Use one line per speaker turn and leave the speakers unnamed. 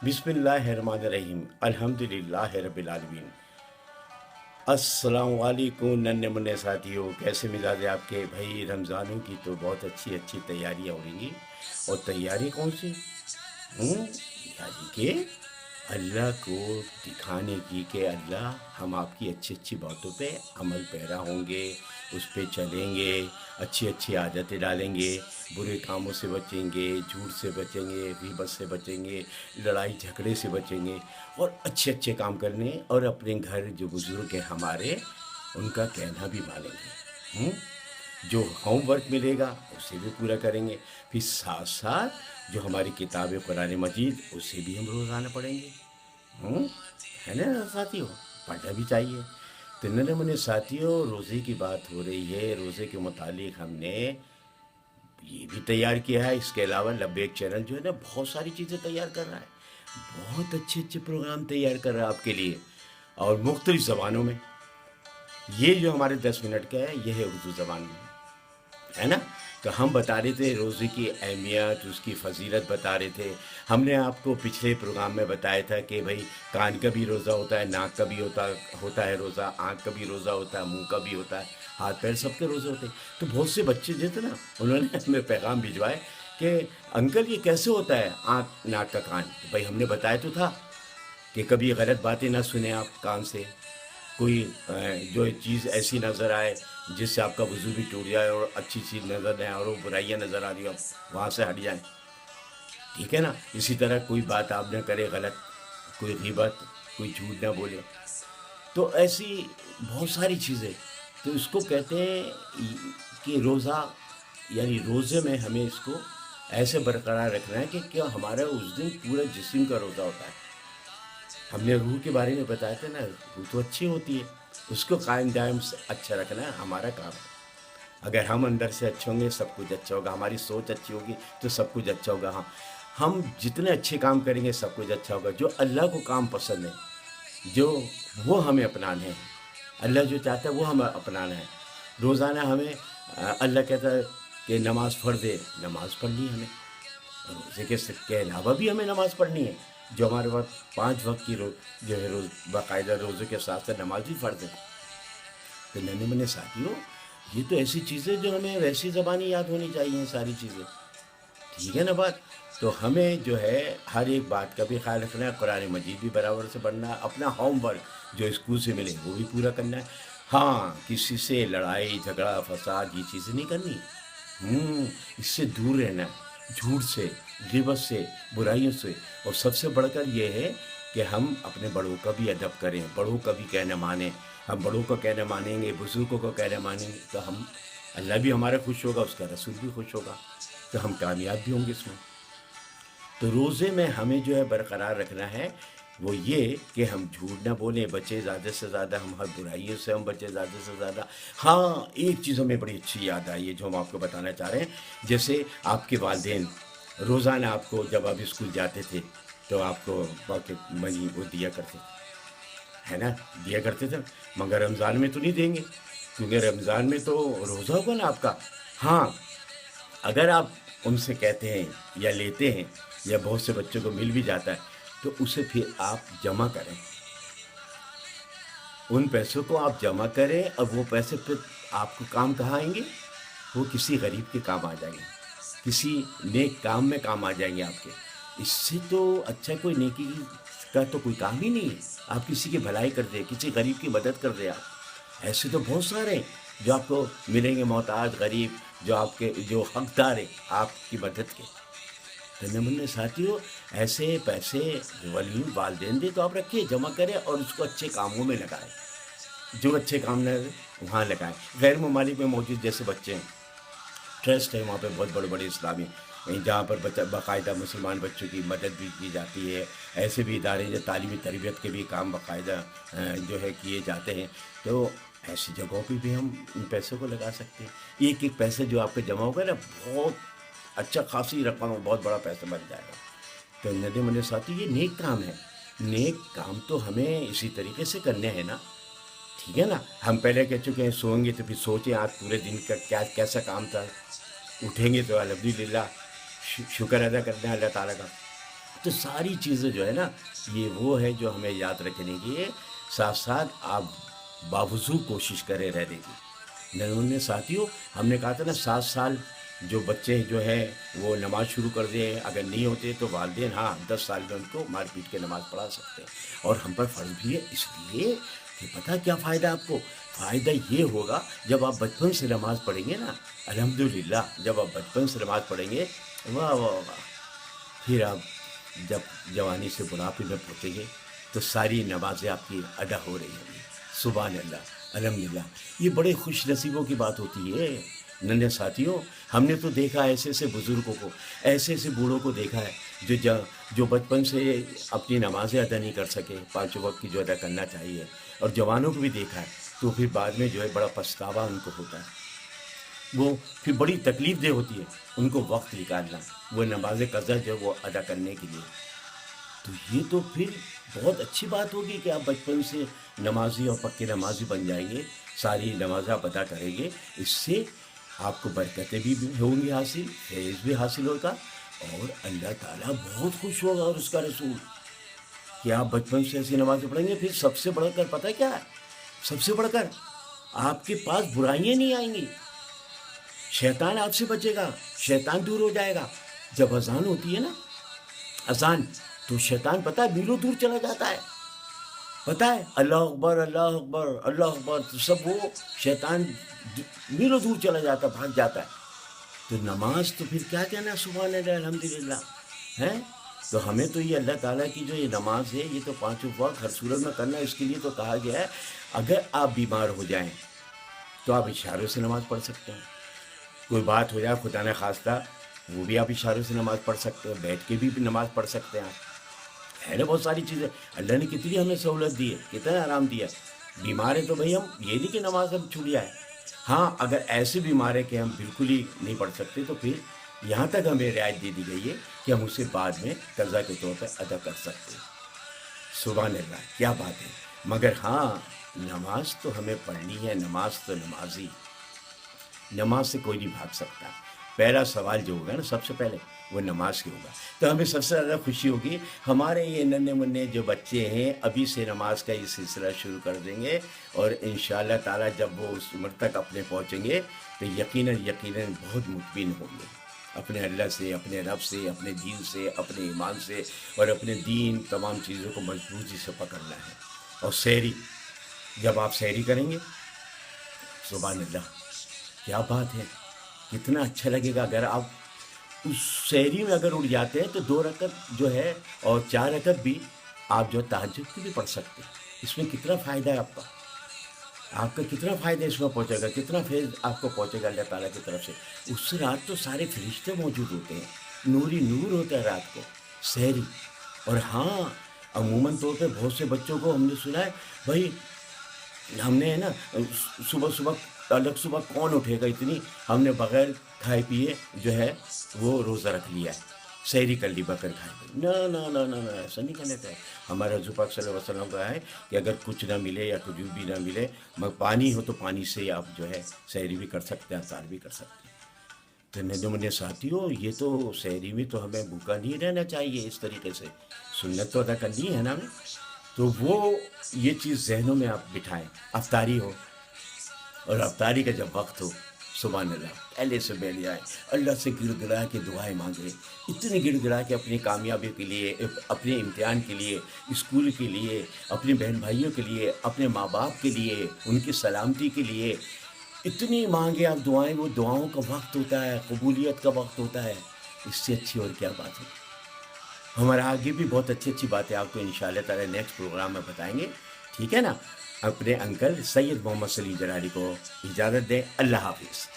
बिस्मिल्लाहिर्रहमानिर्रहीम अल्हम्दुलिल्लाह रब्बिल आलमीन। अस्सलाम वालेकुम नन्हे मुन्ने साथियों, कैसे मिजाज है आपके? भाई रमज़ानों की तो बहुत अच्छी अच्छी तैयारियां हो रही हैं। और तैयारी कौन सी? यानी कि अल्लाह को दिखाने की कि अल्लाह हम आपकी अच्छी अच्छी बातों पे अमल पैरा होंगे, उस पे चलेंगे, अच्छी अच्छी आदतें डालेंगे, बुरे कामों से बचेंगे, झूठ से बचेंगे, गीबत से बचेंगे, लड़ाई झगड़े से बचेंगे और अच्छे अच्छे काम करने और अपने घर जो बुज़ुर्ग हैं हमारे उनका कहना भी मानेंगे। जो होमवर्क मिलेगा उसे भी पूरा करेंगे, फिर साथ साथ जो हमारी किताब कुरान मजीद उसे भी हम रोज़ाना पढ़ेंगे। हम्म, है ना साथियों? पढ़ना भी चाहिए। तो नन्हे मुन्ने साथियों, रोज़े की बात हो रही है। रोज़े के मुतालिक हमने ये भी तैयार किया है। इसके अलावा लब्बैक चैनल जो है ना बहुत सारी चीज़ें तैयार कर रहा है, बहुत अच्छे अच्छे प्रोग्राम तैयार कर रहा है आपके लिए और मुख्तलिफ़ ज़बानों में। ये जो हमारे 10 मिनट का है ये है उर्दू ज़बान में, है ना? तो हम बता रहे थे रोज़े की अहमियत, उसकी फ़जीलत बता रहे थे। हमने आपको पिछले प्रोग्राम में बताया था कि भाई कान का भी रोज़ा होता है, नाक का भी होता है रोज़ा, आँख का भी रोज़ा होता है, मुंह का भी होता है, हाथ पैर सबके रोज़े होते हैं। तो बहुत से बच्चे जो थे ना उन्होंने हमें पैगाम भिजवाए कि अंकल ये कैसे होता है आँख नाक का कान? तो भाई हमने बताया तो था कि कभी गलत बातें ना सुने आप कान से, कोई जो चीज़ ऐसी नज़र आए जिससे आपका वज़ू भी टूट जाए और अच्छी चीज़ नज़र नहीं आए और वो बुराइयाँ नज़र आ रही हो वहाँ से हट जाएं, ठीक है ना? इसी तरह कोई बात आप न करें गलत, कोई गीबत, कोई झूठ ना बोले। तो ऐसी बहुत सारी चीज़ें, तो इसको कहते हैं कि रोज़ा, यानी रोज़े में हमें इसको ऐसे बरकरार रखना है कि क्या हमारा उस दिन पूरा जिस्म का रोज़ा होता है। हमने रूह के बारे में बताया था ना, रूह तो अच्छी होती है, उसको कायम दायम से अच्छा रखना है हमारा काम है। अगर हम अंदर से अच्छे होंगे सब कुछ अच्छा होगा, हमारी सोच अच्छी होगी तो सब कुछ अच्छा होगा। हम जितने अच्छे काम करेंगे सब कुछ अच्छा होगा। जो अल्लाह को काम पसंद है, जो वो हमें अपनाने हैं, अल्लाह जो चाहता है वो हमें अपनाना है। रोज़ाना हमें अल्लाह कहता है कि नमाज़ पढ़ दे, नमाज़ पढ़नी है हमें। रोज़े के अलावा भी हमें नमाज़ पढ़नी है। जो हमारे पास 5 वक्त की जो है रोज़ बाकायदा रोज़े के साथ साथ नमाज भी पढ़ते हैं। तो नन्हे मुन्ने साथियों, ये तो ऐसी चीज़ें जो हमें वैसी ज़बानी याद होनी चाहिए सारी चीज़ें, ठीक है ना बात? तो हमें जो है हर एक बात का भी ख्याल रखना है, कुरान मजीद भी बराबर से पढ़ना है, अपना होमवर्क जो स्कूल से मिले वो भी पूरा करना है। हाँ, किसी से लड़ाई झगड़ा फसाद ये चीज़ें नहीं करनी। इससे दूर रहना है, झूठ से, गिबत से, बुराइयों से। और सबसे बढ़कर ये है कि हम अपने बड़ों का भी अदब करें, बड़ों का भी कहना मानें। हम बड़ों का कहना मानेंगे, बुज़ुर्गों का कहना मानेंगे तो हम अल्लाह भी हमारा खुश होगा, उसका रसूल भी खुश होगा, तो हम कामयाब भी होंगे इसमें। तो रोज़े में हमें जो है बरकरार रखना है वो ये कि हम झूठ ना बोलें, बचे ज़्यादा से ज़्यादा, हम हर बुराइयों से हम बचे ज़्यादा से ज़्यादा। हाँ, एक चीज़ हमें बड़ी अच्छी याद आई है जो हम आपको बताना चाह रहे हैं। जैसे आपके वालिदैन रोज़ाना आपको जब आप स्कूल जाते थे तो आपको पॉकेट मनी वो दिया करते थे, है ना? दिया करते थे, मगर रमज़ान में तो नहीं देंगे क्योंकि रमज़ान में तो रोज़ा होगा ना आपका। हाँ, अगर आप उनसे कहते हैं या लेते हैं या बहुत से बच्चों को मिल भी जाता है तो उसे फिर आप जमा करें, उन पैसों को आप जमा करें। अब वो पैसे फिर आपको काम कहाँ आएंगे? वो किसी गरीब के काम आ जाएंगे, किसी नेक काम में काम आ जाएंगे आपके। इससे तो अच्छा कोई नेकी का तो कोई काम ही नहीं है। आप किसी की भलाई कर दे, किसी गरीब की मदद कर दे आप। ऐसे तो बहुत सारे हैं जो आपको मिलेंगे, मोहताज गरीब, जो आपके जो हकदार है आपकी मदद के। तो नन्हे मुन्ने साथियों, ऐसे पैसे वली वालदेन दे तो आप रखिए, जमा करें और उसको अच्छे कामों में लगाएं। जो अच्छे काम न वहाँ लगाएं। गैर ममालिक में मौजूद जैसे बच्चे हैं, ट्रस्ट है वहाँ पे बहुत बड़े बड़े इस्लामी, जहाँ पर बच्चा बाकायदा मुसलमान बच्चों की मदद भी की जाती है। ऐसे भी इदारे जो तालीमी तरबियत के भी काम बाकायदा जो है किए जाते हैं। तो ऐसी जगहों पे भी हम इन पैसों को लगा सकते हैं। एक एक पैसे जो आपका जमा होगा ना, बहुत अच्छा खासी रकम, बहुत बड़ा पैसा बन जाएगा। तो नन्हे मुन्ने साथी, ये नेक काम है। नेक काम तो हमें इसी तरीके से करने हैं ना, ठीक है ना? हम पहले कह चुके हैं सोएंगे तो फिर सोचें आज पूरे दिन का क्या कैसा काम था। उठेंगे तो अल्हम्दुलिल्लाह शुक्र अदा करते हैं अल्लाह ताला का। تو ساری چیزیں جو ہے نا یہ وہ ہے جو ہمیں یاد رکھنے کی ہے. ساتھ ساتھ آپ باوضو کوشش کریں رہنے کی. ننھے ساتھیوں ہم نے کہا تھا نا 7 سال جو بچے جو ہے وہ نماز شروع کر دیں، اگر نہیں ہوتے تو والدین 10 سال میں ان کو مار پیٹ کے نماز پڑھا سکتے ہیں. اور ہم پر فرض بھی ہے اس لیے کہ پتہ کیا فائدہ آپ کو؟ فائدہ یہ ہوگا جب آپ بچپن سے نماز پڑھیں گے نا، الحمدللہ جب آپ بچپن سے نماز پڑھیں گے، واہ واہ واہ، پھر آپ جب جوانی سے بڑھاپے میں پہنچیں گے تو ساری نمازیں آپ کی ادا ہو رہی ہوں گی. سبحان اللہ، الحمدللہ. یہ بڑے خوش نصیبوں کی بات ہوتی ہے ننھے ساتھیوں. ہم نے تو دیکھا ایسے ایسے بزرگوں کو، ایسے ایسے بوڑھوں کو دیکھا ہے جو بچپن سے اپنی نمازیں ادا نہیں کر سکے، 5 وقت کی جو ادا کرنا چاہیے. اور جوانوں کو بھی دیکھا ہے تو پھر بعد میں جو ہے بڑا پچھتاوا ان کو ہوتا ہے. وہ پھر بڑی تکلیف دہ ہوتی ہے ان کو وقت نکالنا وہ نماز قضا جو وہ ادا کرنے کے لیے. تو یہ تو پھر بہت اچھی بات ہوگی کہ آپ بچپن سے نمازی اور پکے نمازی بن جائیں گے، ساری نمازیں آپ ادا کریں گے. اس سے آپ کو برکتیں بھی ہوں گی حاصل، فیض بھی حاصل ہوگا، اور اللہ تعالیٰ بہت خوش ہوگا اور اس کا رسول کہ آپ بچپن سے ایسی نمازیں پڑھیں گے. پھر سب سے بڑھ کر پتہ کیا ہے؟ سب سے بڑھ کر آپ کے پاس برائیاں نہیں آئیں گی، شیطان آپ سے بچے گا، شیطان دور ہو جائے گا. جب اذان ہوتی ہے نا، اذان، تو شیطان پتہ ہے میلوں دور چلا جاتا ہے. پتہ ہے اللہ اکبر اللہ اکبر اللہ اکبر، تو سب وہ شیطان میلوں دور چلا جاتا ہے، بھاگ جاتا ہے. تو نماز تو پھر کیا کہنا، سبحان اللہ الحمدللہ ہے. تو ہمیں تو یہ اللہ تعالیٰ کی جو یہ نماز ہے یہ تو 5 وقت ہر صورت میں کرنا ہے. اس کے لیے تو کہا گیا ہے اگر آپ بیمار ہو جائیں تو آپ اشاروں سے نماز پڑھ سکتے ہیں. کوئی بات ہو جائے خدا نہ خواستہ، وہ بھی آپ اشاروں سے نماز پڑھ سکتے ہیں، بیٹھ کے بھی نماز پڑھ سکتے ہیں. آپ ہے نا بہت ساری چیزیں اللہ نے کتنی ہمیں سہولت دی ہے، کتنا آرام دیا ہے. بیمار ہے تو بھئی ہم یہ نہیں کہ نماز ہم چھوٹ جائے. ہاں اگر ایسے بیمار ہے کہ ہم بالکل ہی نہیں پڑھ سکتے تو پھر یہاں تک ہمیں رعایت دے دی گئی ہے کہ ہم اسے بعد میں قضا کے طور پہ ادا کر سکتے ہیں. سبحان اللہ، کیا بات ہے. مگر ہاں نماز تو ہمیں پڑھنی ہے، نماز تو نمازی، نماز سے کوئی نہیں بھاگ سکتا. پہلا سوال جو ہوگا نا سب سے پہلے وہ نماز کی ہوگا. تو ہمیں سب سے زیادہ خوشی ہوگی ہمارے یہ ننھے منھے جو بچے ہیں ابھی سے نماز کا یہ سلسلہ شروع کر دیں گے، اور انشاءاللہ تعالیٰ جب وہ اس عمر تک اپنے پہنچیں گے تو یقیناً بہت مطمئن ہوں گے اپنے اللہ سے، اپنے رب سے، اپنے دین سے، اپنے ایمان سے، اور اپنے دین تمام چیزوں کو مضبوطی سے پکڑنا ہے. اور سحری، جب آپ سحری کریں گے، سبحان اللہ کیا بات ہے، کتنا اچھا لگے گا. اگر آپ اس سحری میں اگر اٹھ جاتے ہیں تو 2 رکعت جو ہے اور 4 رکعت بھی آپ جو تہجد کی بھی پڑھ سکتے ہیں. اس میں کتنا فائدہ ہے آپ کا، آپ کا کتنا فائدہ اس میں پہنچے گا، کتنا فیض آپ کو پہنچے گا اللہ تعالیٰ کی طرف سے. اس رات تو سارے فرشتے موجود ہوتے ہیں، نوری نور ہوتا ہے رات کو سحری. اور ہاں عموماً طور پہ بہت سے بچوں کو ہم نے سنا ہے بھائی، ہم نے ہے نا الگ صبح کون اٹھے گا اتنی، ہم نے بغیر کھائے پیے جو ہے وہ روزہ رکھ لیا ہے، سحری کر لی بغیر کھائے پیے. نہ نہ نہ نہ نہ، ایسا نہیں کرنا چاہیے. ہمارے حضور پاک صلی اللہ علیہ وسلم کا ہے کہ اگر کچھ نہ ملے یا کچھ بھی نہ ملے مگر پانی ہو تو پانی سے آپ جو ہے سحری بھی کر سکتے ہیں، افطار بھی کر سکتے ہیں. تو ننھے منھے ساتھیوں، یہ تو سحری میں تو ہمیں بھوکا نہیں رہنا چاہیے. اس طریقے سے سنت تو ادا کرنی ہے نا ہمیں. تو وہ یہ چیز ذہنوں میں آپ بٹھائیں. افطاری ہو اور افطاری کا جب وقت ہو، سبحان اللہ پہلے سے پہلے آئے اللہ سے گڑ گڑا کے دعائیں مانگے، اتنی گڑ گڑا کے اپنی کامیابی کے لیے، اپنے امتحان کے لیے، اسکول کے لیے، اپنے بہن بھائیوں کے لیے، اپنے ماں باپ کے لیے، ان کی سلامتی کے لیے اتنی مانگے آپ دعائیں. وہ دعاؤں کا وقت ہوتا ہے، قبولیت کا وقت ہوتا ہے. اس سے اچھی اور کیا بات ہے. ہمارا آگے بھی بہت اچھی اچھی باتیں آپ کو انشاءاللہ تعالی نیکسٹ پروگرام میں بتائیں گے، ٹھیک ہے نا. اپنے انکل سید محمد سلیم جلالی کو اجازت دیں. اللہ حافظ.